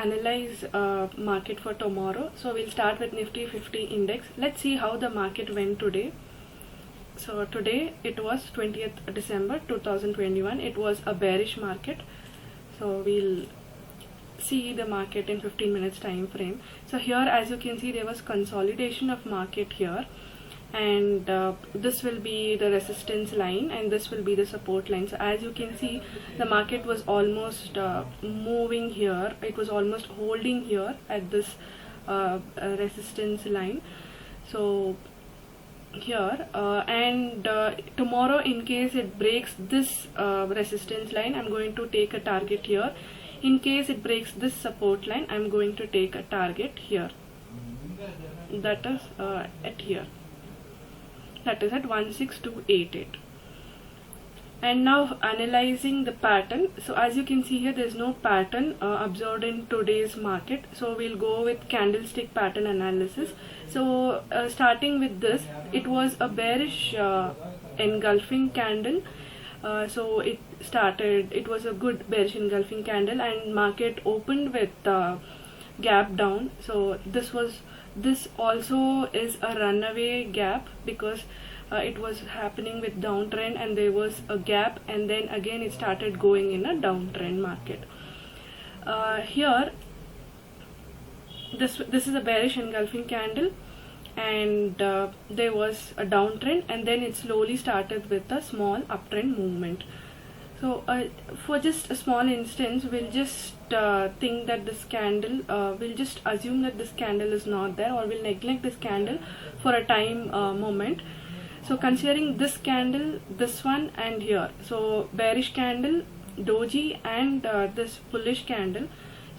analyze market for tomorrow. So we'll start with Nifty 50 index. Let's see how the market went today. So today it was 20th December 2021. It was a bearish market. So we'll see the market in 15 minutes time frame. So here, as you can see, there was consolidation of market here, and this will be the resistance line and this will be the support line. So as you can see, the market was almost moving here. It was almost holding here at this resistance line. So here and tomorrow, in case it breaks this resistance line, I'm going to take a target here. In case it breaks this support line, I'm going to take a target here, that is at here, that is at 16288. And now analyzing the pattern. So as you can see here, there's no pattern observed in today's market. So we'll go with candlestick pattern analysis. So starting with this, it was a bearish engulfing candle. So it was a good bearish engulfing candle, and market opened with gap down. So this also is a runaway gap, because it was happening with downtrend and there was a gap, and then again it started going in a downtrend market. Here this is a bearish engulfing candle, and there was a downtrend, and then it slowly started with a small uptrend movement. So for just a small instance, we'll just think that this candle, we'll just assume that this candle is not there, or we'll neglect this candle for a time moment. So considering this candle, this one, and here, so bearish candle, doji, and this bullish candle,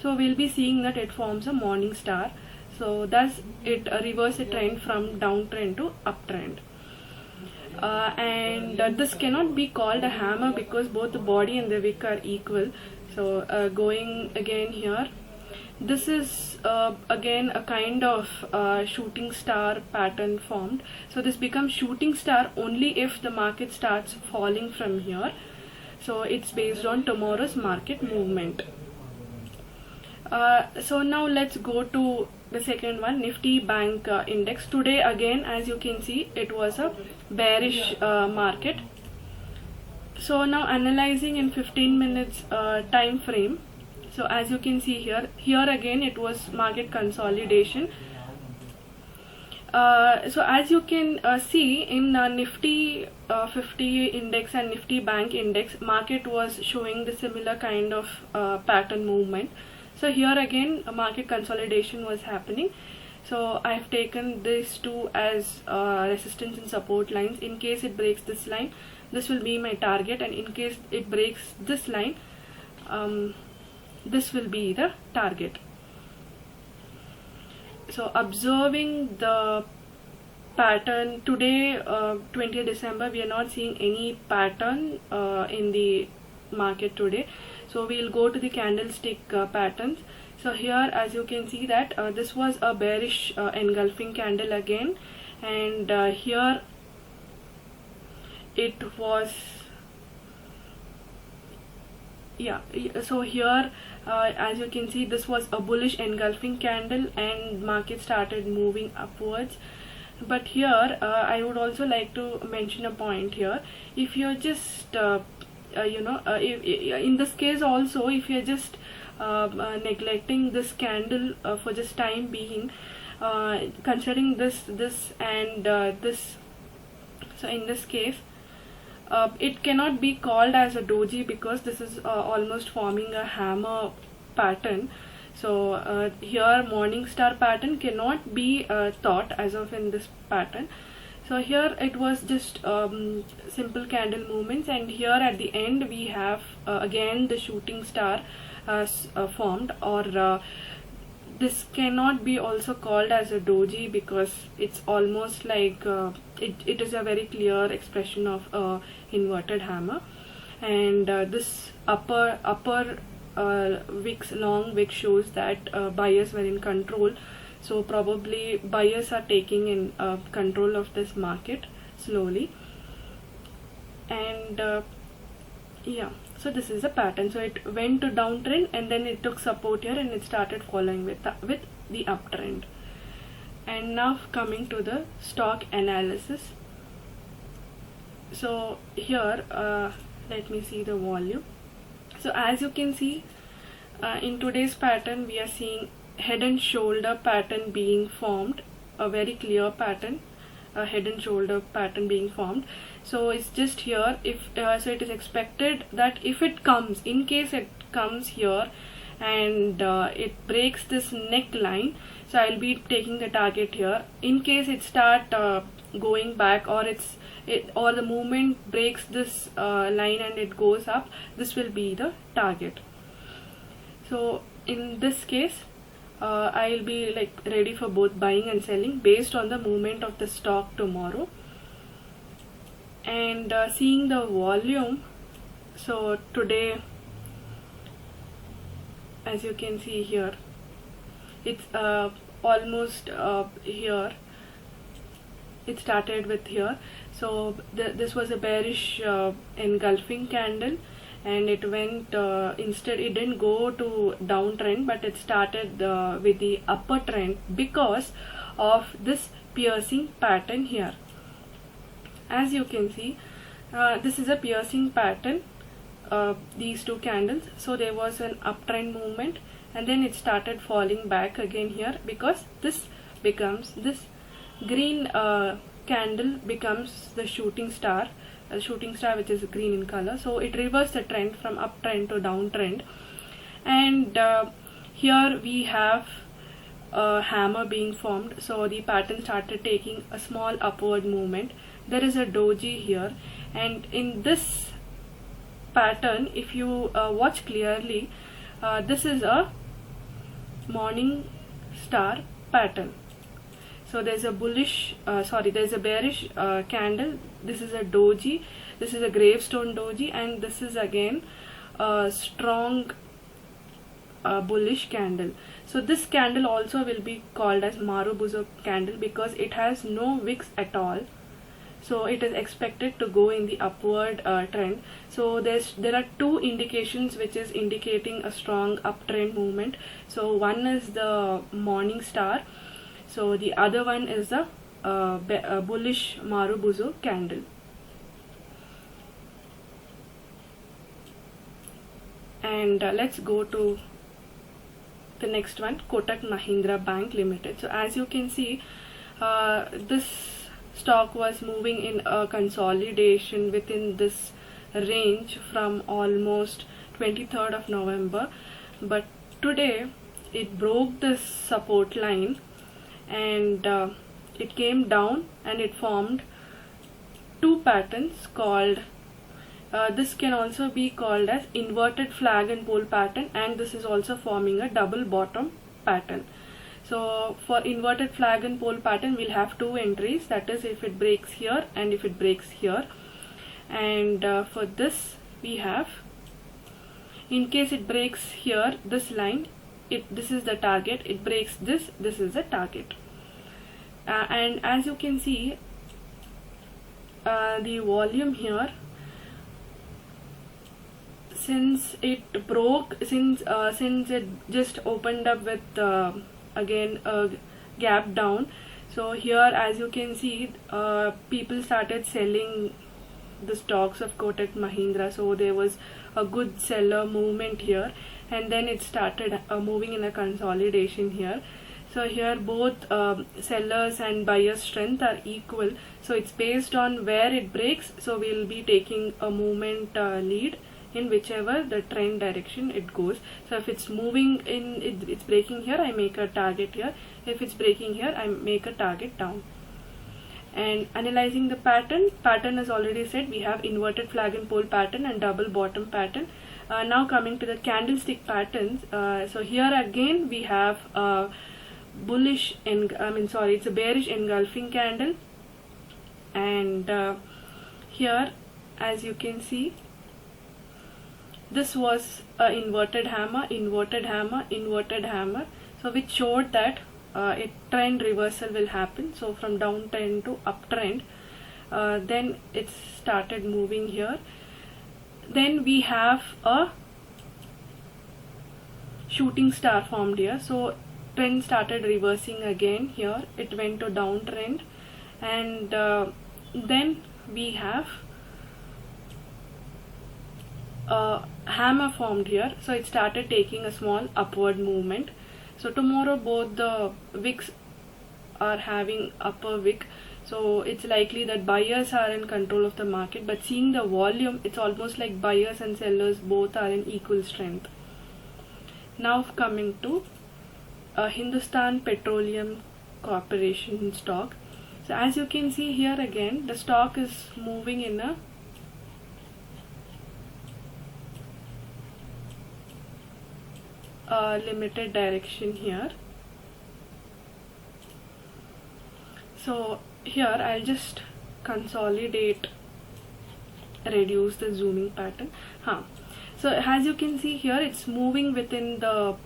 so we'll be seeing that it forms a morning star. So thus it reverses the trend from downtrend to uptrend. And this cannot be called a hammer, because both the body and the wick are equal. So going again here, this is again a kind of shooting star pattern formed. So this becomes shooting star only if the market starts falling from here. So it's based on tomorrow's market movement. So now let's go to the second one, Nifty Bank Index. Today again, as you can see, it was a bearish market. So now analyzing in 15 minutes time frame. So as you can see here again it was market consolidation. So as you can see in Nifty 50 index and Nifty Bank Index, market was showing the similar kind of pattern movement. So here again a market consolidation was happening. So I have taken these two as resistance and support lines. In case it breaks this line, this will be my target, and in case it breaks this line, this will be the target. So observing the pattern today, 20th December, we are not seeing any pattern in the market today. So we'll go to the candlestick patterns. So here, as you can see, that this was a bearish engulfing candle again, and here it was, yeah, so here as you can see, this was a bullish engulfing candle, and market started moving upwards. But here I would also like to mention a point here. If you're just in this case also, if you're just neglecting this candle for just time being, considering this and this, so in this case it cannot be called as a doji, because this is almost forming a hammer pattern. So here morning star pattern cannot be thought as of in this pattern. So here it was just simple candle movements, and here at the end we have again the shooting star formed, or this cannot be also called as a doji, because it's almost like it is a very clear expression of inverted hammer. And this upper wicks, long wick, shows that buyers were in control. So probably buyers are taking in control of this market slowly. And yeah, So this is a pattern. So it went to downtrend and then it took support here and it started following with the uptrend. And now coming to the stock analysis. So here let me see the volume. So as you can see, in today's pattern we are seeing head and shoulder pattern being formed, a very clear pattern, a head and shoulder pattern being formed. So it's just here, if so it is expected that if it comes, in case it comes here and it breaks this neckline, so I'll be taking the target here. In case it start going back, or or the movement breaks this line and it goes up, this will be the target. So in this case I'll be like ready for both buying and selling based on the movement of the stock tomorrow. And seeing the volume, so today as you can see here, it's almost here, it started with here. So this was a bearish engulfing candle, and it went instead it didn't go to downtrend, but it started with the upper trend because of this piercing pattern here. As you can see, this is a piercing pattern, these two candles. So there was an uptrend movement and then it started falling back again here, because this green candle becomes the shooting star, which is green in color. So it reversed the trend from uptrend to downtrend, and here we have a hammer being formed. So the pattern started taking a small upward movement. There is a doji here, and in this pattern, if you watch clearly, this is a morning star pattern. So there's a there's a bearish candle. This is a doji, this is a gravestone doji, and this is again a strong bullish candle. So this candle also will be called as Marubozu candle because it has no wicks at all. So it is expected to go in the upward trend. So there are two indications which is indicating a strong uptrend movement. So one is the morning star. So the other one is the bullish Marubozu candle. And let's go to the next one, Kotak Mahindra Bank Limited. So as you can see, this stock was moving in a consolidation within this range from almost 23rd of November, but today it broke this support line and it came down and it formed two patterns called this can also be called as inverted flag and pole pattern, and this is also forming a double bottom pattern. So for inverted flag and pole pattern, we'll have two entries, that is if it breaks here and if it breaks here. And for this we have, in case it breaks here, this line, this is the target, it breaks this is the target. And as you can see, the volume here, since it broke, since it just opened up with again a gap down, so here as you can see, people started selling the stocks of Kotak Mahindra. So there was a good seller movement here, and then it started moving in a consolidation here. So here both sellers and buyers strength are equal, so it's based on where it breaks. So we'll be taking a movement lead in whichever the trend direction it goes. So if it's moving in, it's breaking here, I make a target here. If it's breaking here, I make a target down. And analyzing the pattern is already said, we have inverted flag and pole pattern and double bottom pattern. Now coming to the candlestick patterns, so here again we have bullish it's a bearish engulfing candle, and here as you can see, this was a inverted hammer, inverted hammer, inverted hammer, so which showed that a trend reversal will happen. So from downtrend to uptrend, then it started moving here. Then we have a shooting star formed here. So trend started reversing again here. It went to downtrend, and then we have a hammer formed here. So it started taking a small upward movement. So tomorrow both the wicks are having upper wick, so it's likely that buyers are in control of the market, but seeing the volume, it's almost like buyers and sellers both are in equal strength. Now coming to Hindustan Petroleum Corporation stock. So as you can see here, again the stock is moving in a limited direction here. So here I'll just consolidate, reduce the zooming pattern. So as you can see here, it's moving within the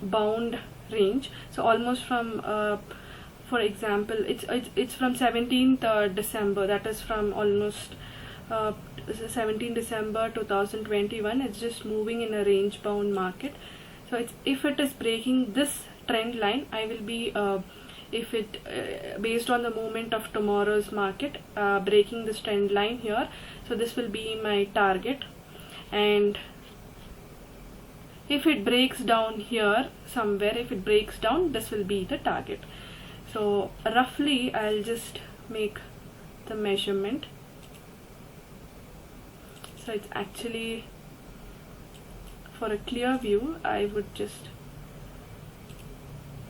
bound range. So almost from for example, it's from 17th December, that is from almost 17 December 2021. It's just moving in a range bound market. So if it is breaking this trend line, I will be if it based on the movement of tomorrow's market, breaking this trend line here, so this will be my target. And if it breaks down here somewhere, if it breaks down, this will be the target. So roughly I'll just make the measurement. So it's actually, for a clear view, I would just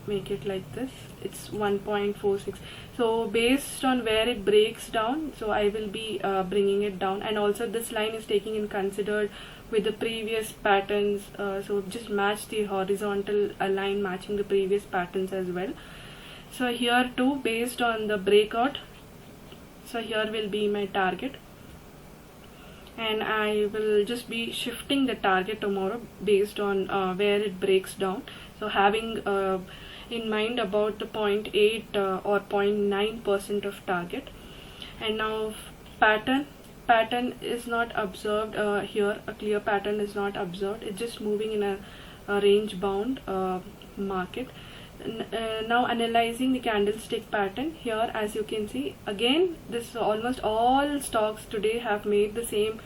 make it like this. It's 1.46. so based on where it breaks down, so I will be bringing it down. And also this line is taking in considered with the previous patterns, so just match the horizontal line matching the previous patterns as well. So here too, based on the breakout, so here will be my target, and I will just be shifting the target tomorrow based on where it breaks down. So having in mind about the 0.8 or 0.9% of target. And now pattern is not observed here. A clear pattern is not observed. It's just moving in a range bound market. Now analyzing the candlestick pattern here, as you can see, again this almost all stocks today have made the same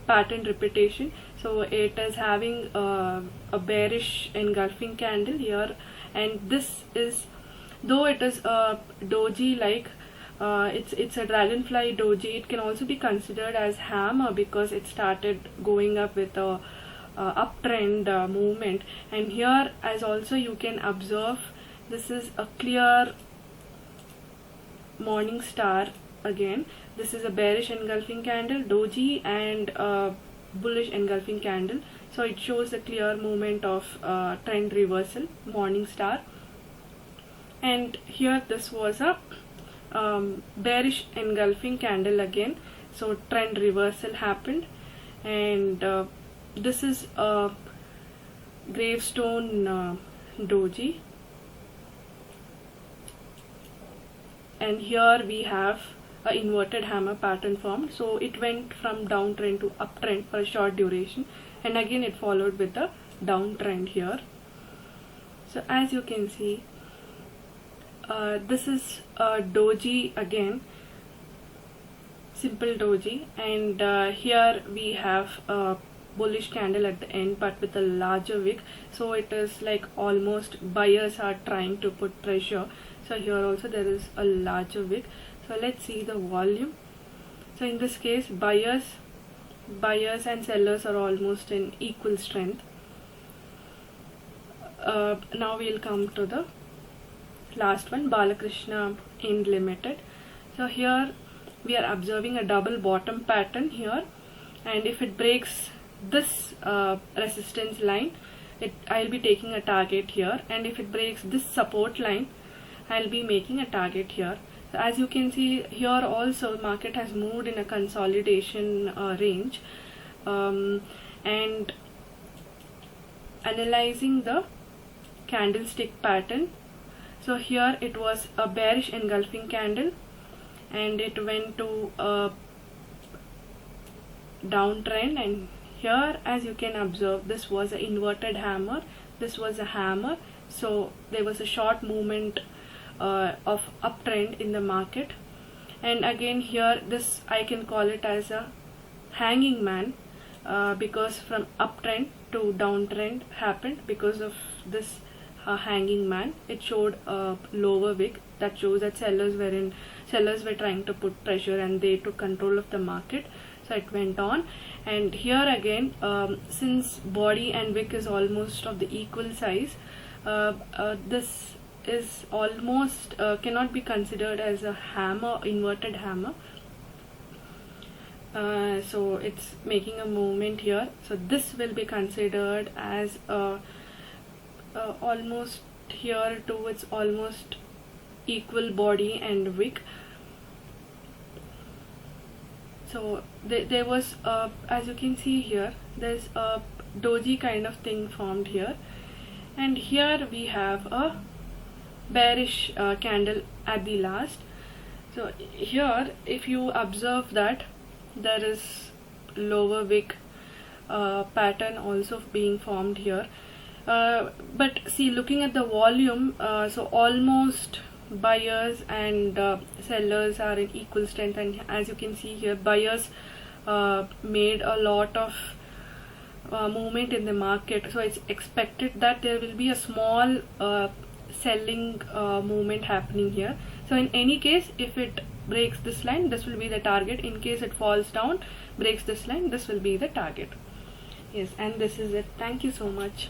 pattern repetition. So it is having a bearish engulfing candle here, and this is, though it is a doji like, it's a dragonfly doji, it can also be considered as hammer because it started going up with a uptrend movement. And here, as also you can observe, this is a clear morning star. Again, this is a bearish engulfing candle, doji, and bullish engulfing candle. So it shows a clear movement of trend reversal, morning star. And here this was a bearish engulfing candle again, so trend reversal happened. And this is a gravestone doji, and here we have a inverted hammer pattern formed. So it went from downtrend to uptrend for a short duration, and again it followed with a downtrend here. So as you can see, this is a doji again, simple doji, and here we have a bullish candle at the end but with a larger wick. So it is like almost buyers are trying to put pressure. So here also there is a larger wick. So let's see the volume. So in this case, buyers and sellers are almost in equal strength. Now we'll come to the last one, Balakrishna Ind Limited. So here we are observing a double bottom pattern here, and if it breaks this resistance line, I'll be taking a target here, and if it breaks this support line, I'll be making a target here. So as you can see here also, market has moved in a consolidation range, and analyzing the candlestick pattern. So here it was a bearish engulfing candle, and it went to downtrend, and here as you can observe, this was an inverted hammer, this was a hammer, so there was a short movement of uptrend in the market. And again here, this I can call it as a hanging man, because from uptrend to downtrend happened because of this hanging man. It showed a lower wick, that shows that sellers were trying to put pressure and they took control of the market, so it went on. And here again, since body and wick is almost of the equal size, this is almost cannot be considered as a hammer, inverted hammer. So it's making a movement here, so this will be considered as almost here towards almost equal body and wick. So there was as you can see here, there's a doji kind of thing formed here, and here we have a bearish candle at the last. So here if you observe that there is lower wick pattern also being formed here, but see, looking at the volume, so almost buyers and sellers are in equal strength, and as you can see here, buyers made a lot of movement in the market, so it's expected that there will be a small selling movement happening here. So in any case, if it breaks this line, this will be the target. In case it falls down, breaks this line, this will be the target. Yes, and this is it. Thank you so much.